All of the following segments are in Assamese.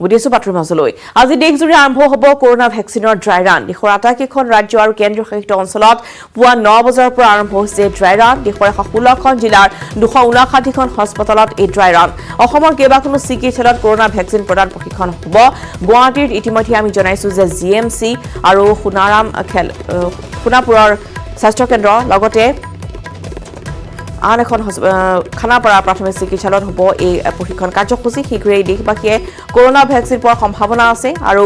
বুধিছো বাতৰি মাজলৈ আজি দেশজুৰি আৰম্ভ হ'ব কৰোনা ভেকচিনৰ ড্ৰাই ৰান দেশৰ আটাইকেইখন ৰাজ্য আৰু কেন্দ্ৰীয় শাসিত অঞ্চলত পুৱা 9 বজাৰ পৰা আৰম্ভ হৈছে ড্ৰাই ৰান দেশৰ 116খন জিলাৰ 259খন হস্পিটেলত এই ড্ৰাই ৰান অসমৰ কেইবাখনো চিকিৎসালয়ত কৰোনা ভেকচিন প্ৰদান প্ৰশিক্ষণ হ'ব গুৱাহাটীত ইতিমধ্যে আমি জনাইছো যে জিএমচি আৰু সোণাপুৰৰ স্বাস্থ্য কেন্দ্ৰ লগতে আন এখন খানাপাৰা প্ৰাথমিক চিকিৎসালয়ত হ'ব এই প্ৰশিক্ষণ কাৰ্যসূচী শীঘ্ৰেই দেশবাসীয়ে কৰোনা ভেকচিন পোৱাৰ সম্ভাৱনা আছে আৰু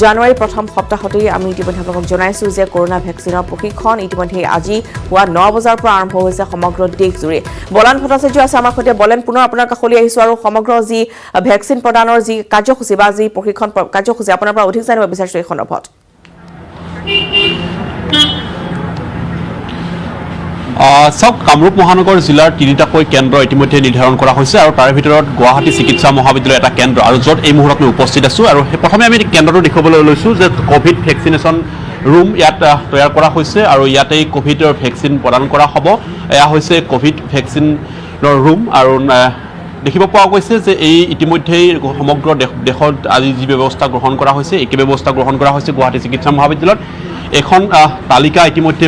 জানুৱাৰী প্ৰথম সপ্তাহতেই আমি ইতিমধ্যে আপোনালোকক জনাইছো যে কৰোনা ভেকচিনৰ প্ৰশিক্ষণ ইতিমধ্যে আজি পুৱা 9 বজাৰ পৰা আৰম্ভ হৈছে সমগ্ৰ দেশজুৰি বলান ভট্টাচাৰ্য আছে আমাৰ সৈতে বলেন পুনৰ আপোনাৰ কাষলৈ আহিছো আৰু সমগ্ৰ যি ভেকচিন প্ৰদানৰ যি কাৰ্যসূচী বা যি প্ৰশিক্ষণ কাৰ্যসূচী আপোনাৰ পৰা অধিক জানিব বিচাৰিছো এই সন্দৰ্ভত চাওক কামৰূপ মহানগৰ জিলাৰ 3টাকৈ কেন্দ্ৰ ইতিমধ্যে নিৰ্ধাৰণ কৰা হৈছে আৰু তাৰ ভিতৰত গুৱাহাটী চিকিৎসা মহাবিদ্যালয় এটা কেন্দ্ৰ আৰু য'ত এই মুহূৰ্তত মই উপস্থিত আছোঁ আৰু প্ৰথমে আমি কেন্দ্ৰটো দেখিবলৈ লৈছোঁ যে কোভিড ভেকচিনেশ্যন ৰুম ইয়াত তৈয়াৰ কৰা হৈছে আৰু ইয়াতেই কোভিডৰ ভেকচিন প্ৰদান কৰা হ'ব এয়া হৈছে কোভিড ভেকচিনৰ ৰুম আৰু দেখিব পোৱা গৈছে যে এই ইতিমধ্যেই সমগ্ৰ দেশত আজি যি ব্যৱস্থা গ্ৰহণ কৰা হৈছে একে ব্যৱস্থা গ্ৰহণ কৰা হৈছে গুৱাহাটী চিকিৎসা মহাবিদ্যালয়ত এখন তালিকা ইতিমধ্যে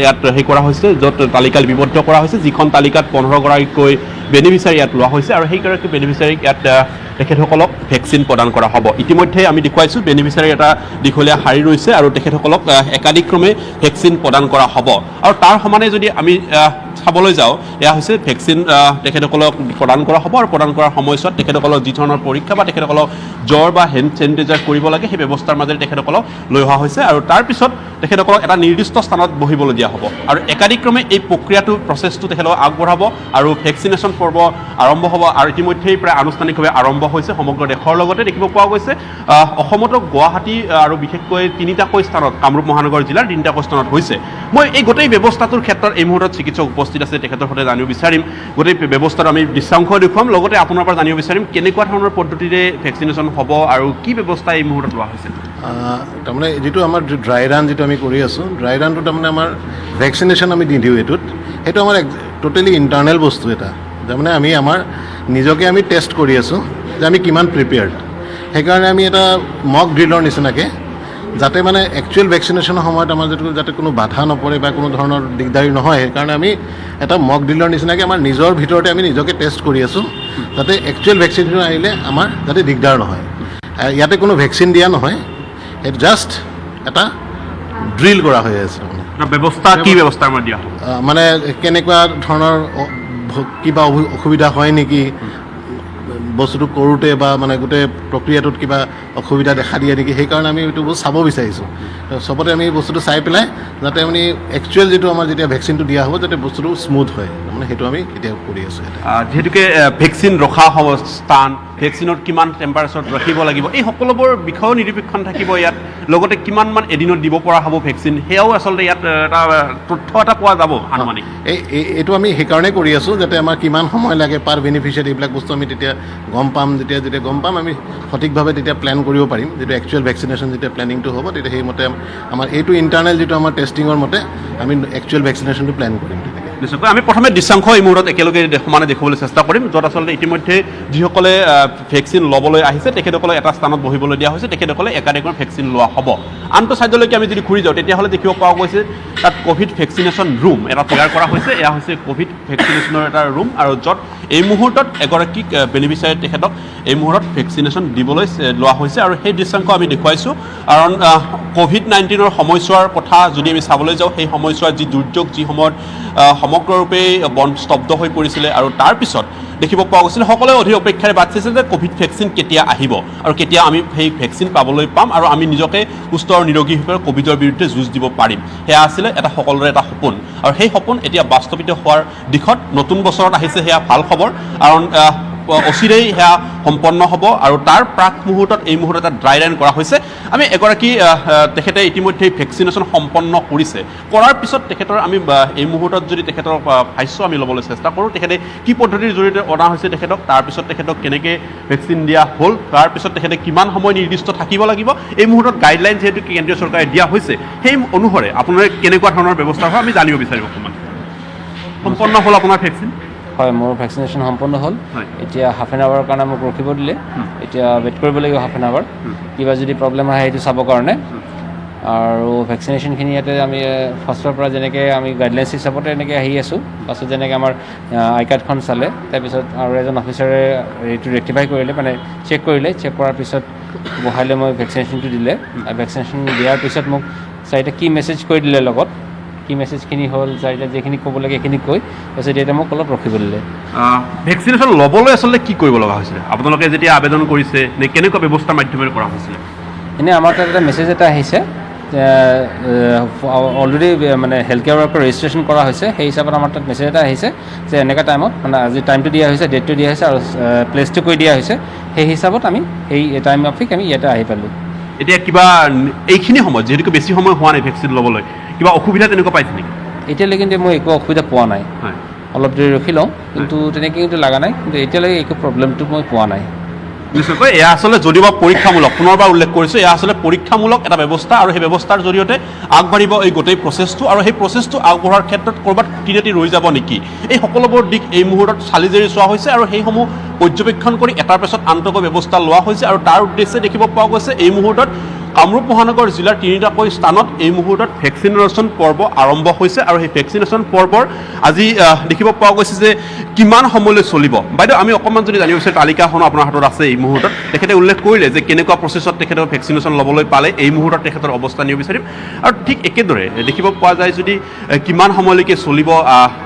ইয়াত কৰা হৈছে য'ত তালিকা লিপিবদ্ধ কৰা হৈছে যিখন তালিকাত 15গৰাকীকৈ বেনিফিচিয়াৰী ইয়াত লোৱা হৈছে আৰু সেইগৰাকী বেনিফিচিয়াৰীক ইয়াত তেখেতসকলক ভেকচিন প্ৰদান কৰা হ'ব ইতিমধ্যে আমি দেখুৱাইছোঁ বেনিফিচিয়াৰী এটা দীঘলীয়া শাৰী ৰৈছে আৰু তেখেতসকলক একাধিক্ৰমে ভেকচিন প্ৰদান কৰা হ'ব আৰু তাৰ সমানে যদি আমি চাবলৈ যাওঁ এয়া হৈছে ভেকচিন তেখেতসকলক প্ৰদান কৰা হ'ব আৰু প্ৰদান কৰাৰ সময়ছোৱাত তেখেতসকলক যি ধৰণৰ পৰীক্ষা বা তেখেতসকলক জ্বৰ বা হেণ্ড চেনিটাইজাৰ কৰিব লাগে সেই ব্যৱস্থাৰ মাজেৰে তেখেতসকলক লৈ অহা হৈছে আৰু তাৰপিছত তেখেতসকলক এটা নিৰ্দিষ্ট স্থানত বহিবলৈ দিয়া হ'ব আৰু একাধিক্ৰমে এই প্ৰক্ৰিয়াটো প্ৰচেছটো তেখেতসকলক আগবঢ়াব আৰু ভেকচিনেশ্যন পৰ্ব আৰম্ভ হ'ব আৰু ইতিমধ্যেই প্ৰায় আনুষ্ঠানিকভাৱে আৰম্ভ হৈছে সমগ্ৰ দেশৰ লগতে দেখিব পোৱা গৈছে অসমতো গুৱাহাটী আৰু বিশেষকৈ 3টাকৈ স্থানত কামৰূপ মহানগৰ জিলাৰ 3টাকৈ স্থানত হৈছে মই এই গোটেই ব্যৱস্থাটোৰ ক্ষেত্ৰত এই মুহূৰ্তত চিকিৎসক উপস্থিত আছে তেখেতৰ সৈতে জানিব বিচাৰিম গোটেই ব্যৱস্থাটো আমি দৃশ্যাংশ দেখুৱাম লগতে আপোনাৰ পৰা জানিব বিচাৰিম কেনেকুৱা ধৰণৰ পদ্ধতিৰে ভেকচিনেশ্যন হ'ব আৰু কি ব্যৱস্থা এই মুহূৰ্তত লোৱা হৈছে তাৰমানে যিটো আমাৰ ড্ৰাই ৰান যিটো আমি কৰি আছোঁ ড্ৰাই ৰানটো তাৰমানে আমাৰ ভেকচিনেশ্যন আমি দি দিওঁ এইটোত সেইটো আমাৰ টোটেলি ইণ্টাৰনেল বস্তু এটা তাৰমানে আমি আমাৰ নিজকে আমি টেষ্ট কৰি আছোঁ যে আমি কিমান প্ৰিপেয়াৰ্ড সেইকাৰণে আমি এটা মক ড্ৰিলৰ নিচিনাকৈ যাতে মানে একচুৱেল ভেকচিনেশ্যনৰ সময়ত আমাৰ যাতে কোনো বাধা নপৰে বা কোনো ধৰণৰ দিগদাৰী নহয় সেইকাৰণে আমি এটা মক ড্ৰিলৰ নিচিনাকৈ আমাৰ নিজৰ ভিতৰতে আমি নিজকে টেষ্ট কৰি আছোঁ যাতে একচুৱেল ভেকচিনেশ্যন আহিলে আমাৰ যাতে দিগদাৰ নহয় ইয়াতে কোনো ভেকচিন দিয়া নহয় সেইটো জাষ্ট এটা ড্ৰিল কৰা হৈ আছে ব্যৱস্থা কি ব্যৱস্থাৰ মই দিয়া মানে কেনেকুৱা ধৰণৰ কিবা অসুবিধা হয় নেকি বস্তুটো কৰোঁতে বা মানে গোটেই প্ৰক্ৰিয়াটোত কিবা অসুবিধা দেখা দিয়ে নেকি সেইকাৰণে আমি এইটো বস্তু চাব বিচাৰিছোঁ চবতে আমি বস্তুটো চাই পেলাই যাতে আমি একচুৱেল যিটো আমাৰ যেতিয়া ভেকচিনটো দিয়া হ'ব যাতে বস্তুটো স্মুথ হয় মানে সেইটো আমি এতিয়া কৰি আছোঁ যিহেতুকে ভেকচিন ৰখা স্থান ভেকচিনত কিমান টেম্পাৰেচাৰত ৰাখিব লাগিব এই সকলোবোৰ বিষয়েও নিৰীক্ষণ থাকিব ইয়াত লগতে কিমানমান এদিনত দিব পৰা হ'ব ভেকচিন সেয়াও আচলতে ইয়াত এটা তথ্য এটা পোৱা যাব আনুমানিক এইটো আমি সেইকাৰণে কৰি আছোঁ যাতে আমাৰ কিমান সময় লাগে পাৰ বেনিফিচিয়াৰী এইবিলাক বস্তু আমি তেতিয়া গম পাম যেতিয়া গম পাম আমি সঠিকভাৱে তেতিয়া প্লেন কৰিব পাৰিম যিটো একচুৱেল ভেকচিনেশ্যন যেতিয়া প্লেনিংটো হ'ব তেতিয়া সেইমতে আমাৰ এইটো ইণ্টাৰনেল যিটো আমাৰ টেষ্টিঙৰ মতে আমি একচুৱেল ভেকচিনেশ্যনটো প্লেন কৰিম নিশ্চয়কৈ আমি প্ৰথমে দৃশ্যাংশ এই মুহূৰ্তত একেলগে সমানে দেখুৱাবলৈ চেষ্টা কৰিম য'ত আচলতে ইতিমধ্যে যিসকলে ভেকচিন ল'বলৈ আহিছে তেখেতসকলক এটা স্থানত বহিবলৈ দিয়া হৈছে তেখেতসকলে একাধিকৰ ভেকচিন লোৱা হ'ব আনটো ছাইডলৈকে আমি যদি ঘূৰি যাওঁ তেতিয়াহ'লে দেখিব পোৱা গৈছে তাত কোভিড ভেকচিনেশ্যন ৰুম এটা তৈয়াৰ কৰা হৈছে এয়া হৈছে কোভিড ভেকচিনেশ্যনৰ এটা ৰুম আৰু য'ত এই মুহূৰ্তত এগৰাকীক বেনিফিচিয়াৰী তেখেতক এই মুহূৰ্তত ভেকচিনেশ্যন দিবলৈ লোৱা হৈছে আৰু সেই দৃশ্যাংশ আমি দেখুৱাইছোঁ কাৰণ কোভিড-19ৰ সময়ছোৱাৰ কথা যদি আমি চাবলৈ যাওঁ সেই সময়ছোৱাৰ যি দুৰ্যোগ যি সময়ত সমগ্ৰৰূপে স্তব্ধ হৈ পৰিছিলে আৰু তাৰপিছত দেখিব পোৱা গৈছিল সকলোৱে অধীৰ অপেক্ষাৰে বাট চাইছিল যে কোভিড ভেকচিন কেতিয়া আহিব আৰু কেতিয়া আমি সেই ভেকচিন পাবলৈ পাম আৰু আমি নিজকে সুস্থ আৰু নিৰোগী হৈ কোভিডৰ বিৰুদ্ধে যুঁজ দিব পাৰিম সেয়া আছিলে এটা সকলোৰে এটা সপোন আৰু সেই সপোন এতিয়া বাস্তৱিত হোৱাৰ দিশত নতুন বছৰত আহিছে সেয়া ভাল খবৰ কাৰণ অচিৰেই সেয়া সম্পন্ন হ'ব আৰু তাৰ প্ৰাক মুহূৰ্তত এই মুহূৰ্তত এটা ড্ৰাই ৰান কৰা হৈছে আমি এগৰাকী তেখেতে ইতিমধ্যে ভেকচিনেশ্যন সম্পন্ন কৰিছে কৰাৰ পিছত তেখেতৰ আমি এই মুহূৰ্তত যদি তেখেতৰ ভাষ্য আমি ল'বলৈ চেষ্টা কৰোঁ তেখেতে কি পদ্ধতিৰ জৰিয়তে অনা হৈছে তেখেতক তাৰপিছত তেখেতক কেনেকৈ ভেকচিন দিয়া হ'ল তাৰপিছত তেখেতে কিমান সময় নিৰ্দিষ্ট থাকিব লাগিব এই মুহূৰ্তত গাইডলাইন যিহেতু কেন্দ্ৰীয় চৰকাৰে দিয়া হৈছে সেই অনুসৰে আপোনাৰ কেনেকুৱা ধৰণৰ ব্যৱস্থা হয় আমি জানিব বিচাৰিম অকণমান সম্পন্ন হ'ল আপোনাৰ ভেকচিন হয় মোৰ ভেকচিনেশ্যন সম্পূৰ্ণ হ'ল হয়। এতিয়া হাফ এন আৱাৰৰ কাৰণে মোক ৰখিব দিলে এতিয়া ৱেইট কৰিব লাগিব হাফ এন আৱাৰ কিবা যদি প্ৰব্লেম আহে সেইটো চাবৰ কাৰণে আৰু ভেকচিনেশ্যনখিনি ইয়াতে আমি ফাৰ্ষ্টৰ পৰা যেনেকৈ আমি গাইডলাইনছ হিচাপতে এনেকৈ আহি আছোঁ পাছত যেনেকৈ আমাৰ আই কাৰ্ডখন চালে তাৰপিছত আৰু এজন অফিচাৰে এইটো ৰেক্টিফাই কৰিলে মানে চেক কৰিলে চেক কৰাৰ পিছত বহাই লৈ মই ভেকচিনেশ্যনটো দিলে আৰু ভেকচিনেশ্যন দিয়াৰ পিছত মোক চাৰিটা কি মেছেজ কৰি দিলে লগত কি মেছেজখিনি হ'ল চাৰিটা যিখিনি ক'ব লাগে সেইখিনি কৈ তাৰপিছত এতিয়া মোক অলপ ৰখিব দিলে ভেকচিনেশ্যন ল'বলৈ আচলতে কি কৰিব লগা হৈছিলে আপোনালোকে যেতিয়া আবেদন কৰিছে নে কেনেকুৱা ব্যৱস্থাৰ মাধ্যমেৰে কৰা হৈছিলে এনেই আমাৰ তাত এটা মেছেজ এটা আহিছে অলৰেডি মানে হেল্থ কেয়াৰ ৱৰ্কৰ ৰেজিষ্ট্ৰেশ্যন কৰা হৈছে সেই হিচাপত আমাৰ তাত মেছেজ এটা আহিছে যে এনেকুৱা টাইমত মানে আজি টাইমটো দিয়া হৈছে ডেটটো দিয়া হৈছে আৰু প্লেচটো কৈ দিয়া হৈছে সেই হিচাপত আমি সেই টাইম অফিক আমি ইয়াতে আহি পালোঁ এতিয়া কিবা এইখিনি সময়ত যিহেতুকে বেছি সময় হোৱা নাই ভেকচিন ল'বলৈ কিবা অসুবিধা তেনেকুৱা পাইছে নেকি এতিয়ালৈকে কিন্তু মই একো অসুবিধা পোৱা নাই হয় অলপ দেৰি ৰখি লওঁ কিন্তু তেনেকৈ কিন্তু লগা নাই কিন্তু এতিয়ালৈকে একো প্ৰব্লেমটো মই পোৱা নাই নিশ্চয়কৈ এয়া আচলতে যদিও পৰীক্ষামূলক পুনৰবাৰ উল্লেখ কৰিছোঁ এয়া আচলতে পৰীক্ষামূলক এটা ব্যৱস্থা আৰু সেই ব্যৱস্থাৰ জৰিয়তে আগবাঢ়িব এই গোটেই প্ৰচেছটো আৰু সেই প্ৰচেছটো আগবঢ়াৰ ক্ষেত্ৰত ক'ৰবাত তিনিটি ৰৈ যাব নেকি এই সকলোবোৰ দিশ এই মুহূৰ্তত চালি জাৰি চোৱা হৈছে আৰু সেইসমূহ পৰ্যবেক্ষণ কৰি এটাৰ পিছত আনটোকৈ ব্যৱস্থা লোৱা হৈছে আৰু তাৰ উদ্দেশ্যে দেখিব পোৱা গৈছে এই মুহূৰ্তত কামৰূপ মহানগৰ জিলাৰ তিনিটাকৈ স্থানত এই মুহূৰ্তত ভেকচিনেশ্যন পৰ্ব আৰম্ভ হৈছে আৰু সেই ভেকচিনেশ্যন পৰ্বৰ আজি দেখিব পোৱা গৈছে যে কিমান সময়লৈ চলিব বাইদেউ আমি অকণমান যদি জানিব বিচাৰোঁ তালিকাখন আপোনাৰ হাতত আছে এই মুহূৰ্তত তেখেতে উল্লেখ কৰিলে যে কেনেকুৱা প্ৰচেছত তেখেতৰ ভেকচিনেশ্যন ল'বলৈ পালে এই মুহূৰ্তত তেখেতৰ অৱস্থা নিব বিচাৰিম আৰু ঠিক একেদৰে দেখিব পোৱা যায় যদি কিমান সময়লৈকে চলিব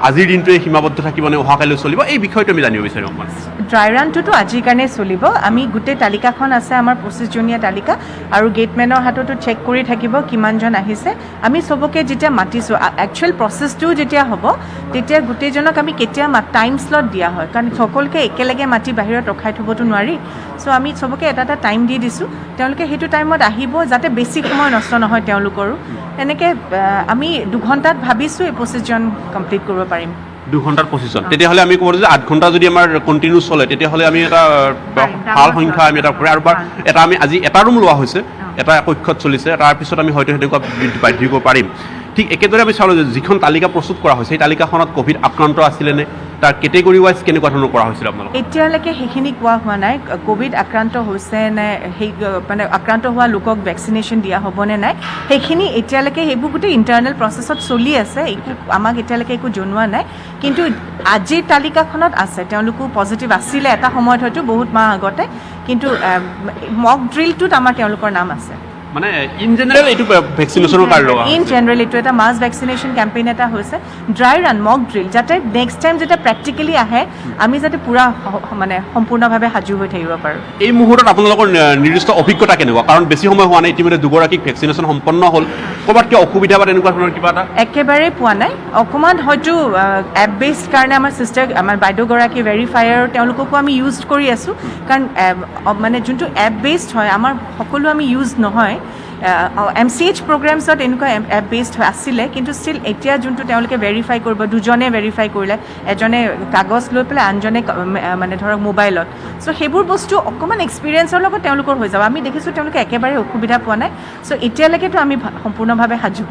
আজিৰ দিনটোৱে সীমাবদ্ধ থাকিব নে অহাকাইলৈ চলিব এই বিষয়টো আমি জানিব বিচাৰিম অকণমান ড্ৰাই ৰানটোতো আজিৰ কাৰণে চলিব আমি গোটেই তালিকাখন আছে আমাৰ 25জনীয়া তালিকা আৰু গেটমেনৰ হাততো চেক কৰি থাকিব কিমানজন আহিছে আমি চবকে যেতিয়া মাতিছোঁ একচুৱেল প্ৰচেছটোও যেতিয়া হ'ব তেতিয়া গোটেইজনক আমি কেতিয়া টাইম স্লট দিয়া হয় কাৰণ সকলোকে একেলগে মাতি বাহিৰত ৰখাই থ'বতো নোৱাৰি চ' আমি চবকে এটা এটা টাইম দি দিছোঁ তেওঁলোকে সেইটো টাইমত আহিব যাতে বেছি সময় নষ্ট নহয় তেওঁলোকৰো এনেকৈ আমি 2 ঘণ্টাত ভাবিছোঁ এই 25জন কমপ্লিট কৰিব পাৰিম 2 ঘণ্টাত 25জন তেতিয়াহ'লে আমি ক'ব যে 8 ঘণ্টা যদি আমাৰ কণ্টিনিউ চলে তেতিয়াহ'লে আমি এটা ভাল সংখ্যা আমি এটা আৰু এটা আমি আজি এটা ৰুম লোৱা হৈছে এটা কক্ষত চলিছে তাৰপিছত আমি হয়তো সেনেকুৱা বৃদ্ধি কৰিব পাৰিম ঠিক একেদৰে আমি চালোঁ যে যিখন তালিকা প্ৰস্তুত কৰা হৈছে সেই তালিকাখনত ক'ভিড আক্ৰান্ত আছিলেনে তাৰ কেটেগৰী ৱাইজ কেনেকুৱা ধৰণৰ কৰা হৈছিল আপোনালোক এতিয়ালৈকে সেইখিনি কোৱা হোৱা নাই ক'ভিড আক্ৰান্ত হৈছে নে সেই মানে আক্ৰান্ত হোৱা লোকক ভেকচিনেশ্যন দিয়া হ'বনে নাই সেইখিনি এতিয়ালৈকে সেইবোৰ গোটেই ইণ্টাৰনেল প্ৰচেছত চলি আছে একো আমাক এতিয়ালৈকে একো জনোৱা নাই কিন্তু আজিৰ তালিকাখনত আছে তেওঁলোকো পজিটিভ আছিলে এটা সময়ত হয়তো বহুত মাহ আগতে কিন্তু মক ড্ৰিলটোত আমাৰ তেওঁলোকৰ নাম আছে মানে ইন জেনেৰেল এইটো ভেকচিনেশ্যনৰ কাৰণে ইন জেনেৰেল এইটো এটা মাছ ভেকচিনেশ্যন কেম্পেইন এটা হৈছে ড্ৰাই ৰান মক ড্ৰিল যাতে নেক্সট টাইম যেতিয়া প্ৰেক্টিকেলি আহে আমি যাতে পূৰা মানে সম্পূৰ্ণভাৱে সাজু হৈ থাকিব পাৰোঁ এই মুহূৰ্তত আপোনালোকৰ নিৰ্দিষ্ট অভিজ্ঞতা কেনেকুৱা কাৰণ বেছি সময় হোৱা নাই ইতিমধ্যে দুগৰাকীক ভেকচিনেশ্যন সম্পন্ন হ'ল ক'ৰবাত কিয় অসুবিধা বা তেনেকুৱা ধৰণৰ কিবা এটা একেবাৰেই পোৱা নাই অকণমান হয়তো এপ বেছড কাৰণে আমাৰ চিষ্টাৰ আমাৰ বাইদেউগৰাকী ভেৰিফায়াৰ তেওঁলোককো আমি ইউজ কৰি আছোঁ কাৰণ মানে যোনটো এপ বেছড হয় আমাৰ সকলো আমি ইউজ নহয় MCH প্ৰগ্ৰামছত এনেকুৱা এপ বেছড আছিলে কিন্তু ষ্টিল এতিয়া যোনটো তেওঁলোকে ভেৰিফাই কৰিব দুজনে ভেৰিফাই কৰিলে এজনে কাগজ লৈ পেলাই আনজনে মানে ধৰক মোবাইলত চ' সেইবোৰ বস্তু অকণমান এক্সপিৰিয়েঞ্চৰ লগত তেওঁলোকৰ হৈ যাব আমি দেখিছোঁ তেওঁলোকে একেবাৰে অসুবিধা পোৱা নাই চ' এতিয়ালৈকেতো আমি সম্পূৰ্ণভাৱে সাজু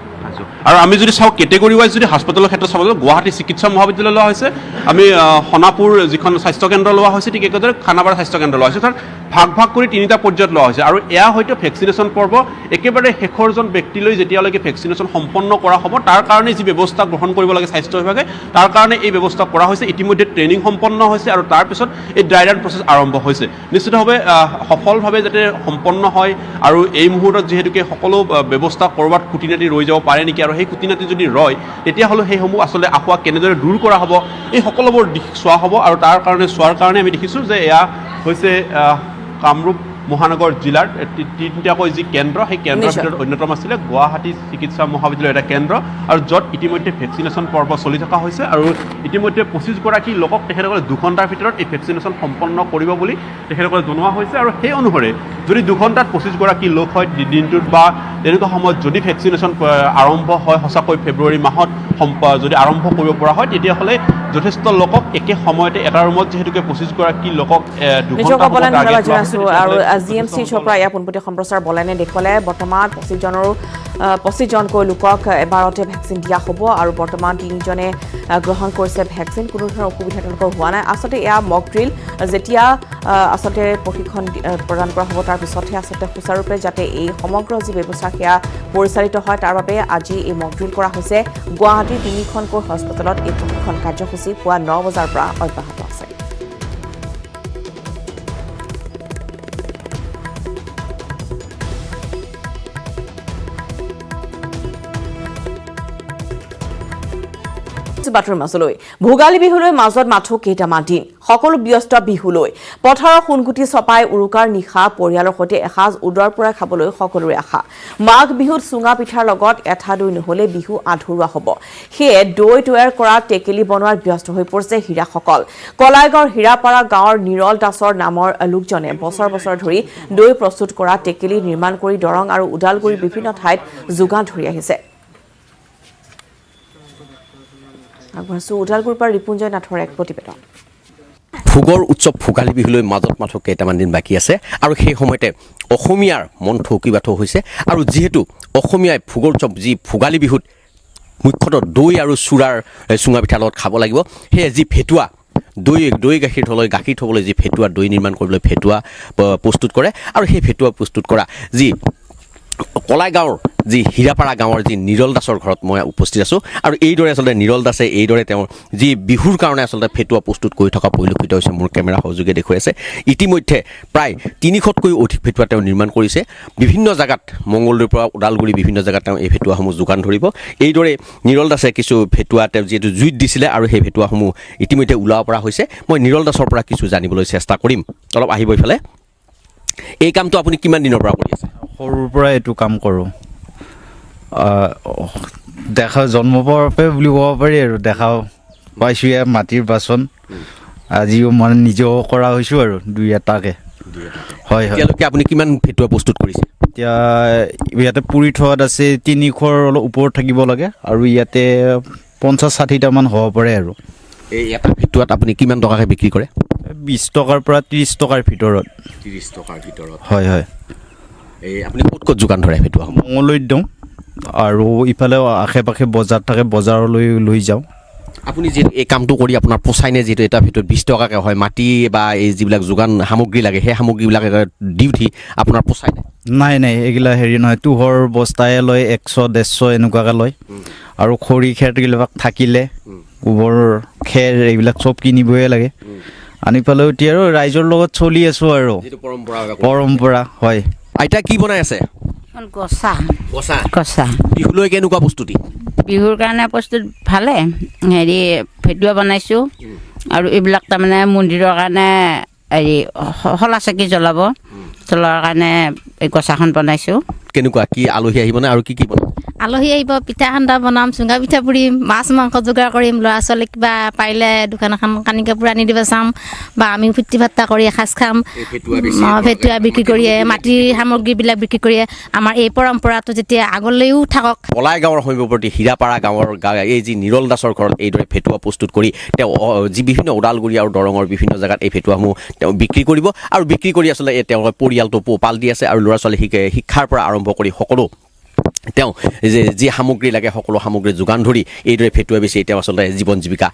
আৰু আমি যদি চাওঁ কেটেগৰী ৱাইজ যদি হাস্পতালৰ ক্ষেত্ৰত চাব যাওঁ গুৱাহাটী চিকিৎসা মহাবিদ্যালয় লোৱা হৈছে আমি সোণাপুৰ যিখন স্বাস্থ্যকেন্দ্ৰ লোৱা হৈছে ঠিক একেদৰে খানাপাৰা স্বাস্থ্যকেন্দ্ৰ লোৱা হৈছে তাৰ ভাগ কৰি 3টা পৰ্যায়ত লোৱা হৈছে আৰু এয়া হয়তো ভেকচিনেশ্যন পৰ্ব একেবাৰে শেষৰজন ব্যক্তিলৈ যেতিয়ালৈকে ভেকচিনেশ্যন সম্পন্ন কৰা হ'ব তাৰ কাৰণে যি ব্যৱস্থা গ্ৰহণ কৰিব লাগে স্বাস্থ্য বিভাগে তাৰ কাৰণে এই ব্যৱস্থা কৰা হৈছে ইতিমধ্যে ট্ৰেইনিং সম্পন্ন হৈছে আৰু তাৰপিছত এই ড্ৰাই ৰান প্ৰচেছ আৰম্ভ হৈছে নিশ্চিতভাৱে সফলভাৱে যাতে সম্পন্ন হয় আৰু এই মুহূৰ্তত যিহেতুকে সকলো ব্যৱস্থা ক'ৰবাত খুঁটিনাটি ৰৈ যাব পাৰে নেকি আৰু সেই খুঁটিনাটি যদি ৰয় তেতিয়াহ'লে সেইসমূহ আচলতে আশা কেনেদৰে দূৰ কৰা হ'ব এই সকলোবোৰ দিশ চোৱা হ'ব আৰু তাৰ কাৰণে চোৱাৰ কাৰণে আমি দেখিছোঁ যে এয়া হৈছে কামৰূপ মহানগৰ জিলাৰ 3টাকৈ যি কেন্দ্ৰ সেই কেন্দ্ৰৰ ভিতৰত অন্যতম আছিলে গুৱাহাটী চিকিৎসা মহাবিদ্যালয়ৰ এটা কেন্দ্ৰ আৰু য'ত ইতিমধ্যে ভেকচিনেশ্যন পৰ্ব চলি থকা হৈছে আৰু ইতিমধ্যে 25গৰাকী লোকক তেখেতসকলে 2 ঘণ্টাৰ ভিতৰত এই ভেকচিনেশ্যন সম্পন্ন কৰিব বুলি তেখেতসকলে জনোৱা হৈছে আৰু সেই অনুসৰি যদি 2 ঘণ্টাত 25গৰাকী লোক হয় দিনটোত বা তেনেকুৱা সময়ত যদি ভেকচিনেশ্যন আৰম্ভ হয় সঁচাকৈ ফেব্ৰুৱাৰী মাহত যদি আৰম্ভ কৰিব পৰা হয় তেতিয়াহ'লে যথেষ্ট লোকক একে সময়তে এটা ৰুমত যিহেতুকে 25গৰাকী লোকক 2 ঘণ্টা ধন্যবাদ জনাইছোঁ আৰু GMC পৰা ইয়াৰ পোনপটীয়া সম্প্ৰচাৰ বলেনে দেখুৱালে বৰ্তমান 25জনকৈ লোকক এবাৰতে ভেকচিন দিয়া হ'ব আৰু বৰ্তমান 3জনে গ্ৰহণ কৰিছে ভেকচিন কোনো ধৰণৰ অসুবিধা তেওঁলোকৰ হোৱা নাই আচলতে এয়া মক ড্ৰিল যেতিয়া আচলতে প্ৰশিক্ষণ প্ৰদান কৰা হ'ব তাৰ পিছতহে আচলতে সুচাৰুৰূপে যাতে এই সমগ্ৰ যি ব্যৱস্থা সেয়া পৰিচালিত হয় তাৰ বাবে আজি এই মক ড্ৰিল কৰা হৈছে গুৱাহাটীৰ 3খনকৈ হস্পিটেলত এই প্ৰশিক্ষণ কাৰ্যসূচী পুৱা 9 বজাৰ পৰা অব্যাহত আছে বাতৰি মাজলৈ ভোগালী বিহুলৈ মাজত মাথো কেইটামান দিন সকলো ব্যস্ত বিহুলৈ পথাৰৰ সোণগুটি চপাই উৰুকাৰ নিশা পৰিয়ালৰ সৈতে এসাঁজ উদৰ পৰা খাবলৈ সকলোৰে আশা মাঘ বিহুত চুঙা পিঠাৰ লগত এঠা দৈ নহলে বিহু আধৰুৱা হ'ব সেয়ে দৈ তৈয়াৰ কৰা টেকেলি বনোৱাৰ ব্যস্ত হৈ পৰিছে হীৰাসকল কলাইগাঁৱৰ হীৰাপাৰা গাঁৱৰ নিৰল দাসৰ নামৰ লোকজনে বছৰ বছৰ ধৰি দৈ প্ৰস্তুত কৰা টেকেলি নিৰ্মাণ কৰি দৰং আৰু উদালগুৰিৰ বিভিন্ন ঠাইত যোগান ধৰি আহিছে উদালগুৰিৰ পৰা ৰিপুঞ্জয় নাথৰ এক প্ৰতিবেদন ভোগৰ উৎসৱ ভোগালী বিহুলৈ মাজত মাথো কেইটামান দিন বাকী আছে আৰু সেই সময়তে অসমীয়াৰ মন থৌকিবাথৌ হৈছে আৰু যিহেতু অসমীয়াই ভোগৰ উৎসৱ যি ভোগালী বিহুত মুখ্যতঃ দৈ আৰু চুৰাৰ চুঙা পিঠাৰ লগত খাব লাগিব সেয়ে যি ভেটুৱা দৈ গাখীৰ থ'বলৈ যি ভেটুৱা দৈ নিৰ্মাণ কৰিবলৈ ভেটুৱা প্ৰস্তুত কৰে আৰু সেই ভেটুৱা প্ৰস্তুত কৰা যি কলাইগাঁৱৰ যি হীৰাপাৰা গাঁৱৰ যি নিৰল দাসৰ ঘৰত মই উপস্থিত আছোঁ আৰু এইদৰে আচলতে নিৰল দাসে এইদৰে তেওঁৰ যি বিহুৰ কাৰণে আচলতে ফেটুৱা প্ৰস্তুত কৰি থকা পৰিলক্ষিত হৈছে মোৰ কেমেৰা সহযোগে দেখুৱাই আছে ইতিমধ্যে প্ৰায় 300তকৈ অধিক ফেটুৱা তেওঁ নিৰ্মাণ কৰিছে বিভিন্ন জাগাত মংগলদৈৰ পৰা ওদালগুৰি বিভিন্ন জাগাত তেওঁ এই ফেটুৱাসমূহ যোগান ধৰিব এইদৰে নিৰল দাসে কিছু ফেটুৱা তেওঁ যিহেতু জুইত দিছিলে আৰু সেই ফেটুৱাসমূহ ইতিমধ্যে ওলাব পৰা হৈছে মই নিৰল দাসৰ পৰা কিছু জানিবলৈ চেষ্টা কৰিম অলপ আহিব ইফালে এই কামটো আপুনি কিমান দিনৰ পৰা কৰি আছে সৰুৰ পৰা এইটো কাম কৰোঁ দেখা জন্ম পোৱাৰ পৰা বুলি ক'ব পাৰি আৰু দেখা পাইছোঁ ইয়াৰ মাটিৰ বাচন আজিও মানে নিজেও কৰা হৈছোঁ আৰু দুই এটাকৈ হয় এতিয়ালৈকে আপুনি কিমান ফেটুৱা প্ৰস্তুত কৰিছে এতিয়া ইয়াতে পুৰি থোৱাত আছে 300ৰ অলপ ওপৰত থাকিব লাগে আৰু ইয়াতে 50-60টামান হ'ব পাৰে আৰু এই এটা ফেটুৱাত আপুনি কিমান টকাকৈ বিক্ৰী কৰে 20 টকাৰ পৰা 30 টকাৰ ভিতৰত 30 টকাৰ ভিতৰত হয় হয় এই আপুনি ক'ত যোগান ধৰে ফেটুৱাসমূহ মঙলৈত দিওঁ আৰু ইফালে আশে পাশে বজাৰ থাকে বজাৰলৈ লৈ যাওঁ আপুনি যিহেতু এই কামটো কৰি আপোনাৰ পোচাই নে যিহেতু এটা ভিতৰত 20 টকাকৈ হয় মাটি বা এই যিবিলাক যোগান সামগ্ৰী লাগে সেই সামগ্ৰীবিলাক দি উঠি আপোনাৰ পোচাই নাই এইগিলা হেৰি নহয় তুহৰ বস্তাই লয় 100-150 এনেকুৱাকৈ লয় আৰু খৰি খেৰবিলাক থাকিলে গোবৰ খেৰ এইবিলাক চব কিনিবই লাগে আনি পেলাই এতিয়া আৰু ৰাইজৰ লগত চলি আছোঁ আৰু পৰম্পৰা হয় আইতা কি বনাই আছে কচা বিহুলৈ কেনেকুৱা প্ৰস্তুতি বিহুৰ কাৰণে প্ৰস্তুত ভালে হেৰি ফেটুৱা বনাইছোঁ আৰু এইবিলাক তাৰমানে মন্দিৰৰ কাৰণে হেৰি শলা চাকি জ্বলাবৰ কাৰণে এই কচাখন বনাইছোঁ কেনেকুৱা কি আলহী আহিবনে আৰু কি বনাব আলহী আহিব পিঠা সান্দা বনাম চুঙা পিঠা পুৰিম মাছ মাংস যোগাৰ কৰিম ল'ৰা ছোৱালীক কিবা পাৰিলে দোকান এখন কানি কাপোৰ আনি দিব চাম বা আমি ফূৰ্তি ফাৰ্তা কৰি এসাঁজ খাম ফেটুৱা বিক্ৰী কৰিয়ে মাটিৰ সামগ্ৰীবিলাক বিক্ৰী কৰিয়ে আমাৰ এই পৰম্পৰাটো যেতিয়া আগলৈও থাকক কলাইগাঁৱৰ সমীপৱৰ্তী হীৰাপাৰা গাঁৱৰ এই যি নিৰল দাসৰ ঘৰত এইদৰে ফেটুৱা প্ৰস্তুত কৰি তেওঁ যি বিভিন্ন ওদালগুৰি আৰু দৰঙৰ বিভিন্ন জেগাত এই ফেটুৱাসমূহ তেওঁ বিক্ৰী কৰিব আৰু বিক্ৰী কৰি আচলতে তেওঁ পৰিয়ালটো পোহপাল দি আছে আৰু ল'ৰা ছোৱালী শিক্ষাৰ পৰা আৰম্ভ কৰি সকলো তেওঁ যি সামগ্ৰী লাগে সকলো সামগ্ৰী যোগান ধৰি এইদৰে ফেটুৱা বেছি তেওঁ আচলতে জীৱন জীৱিকা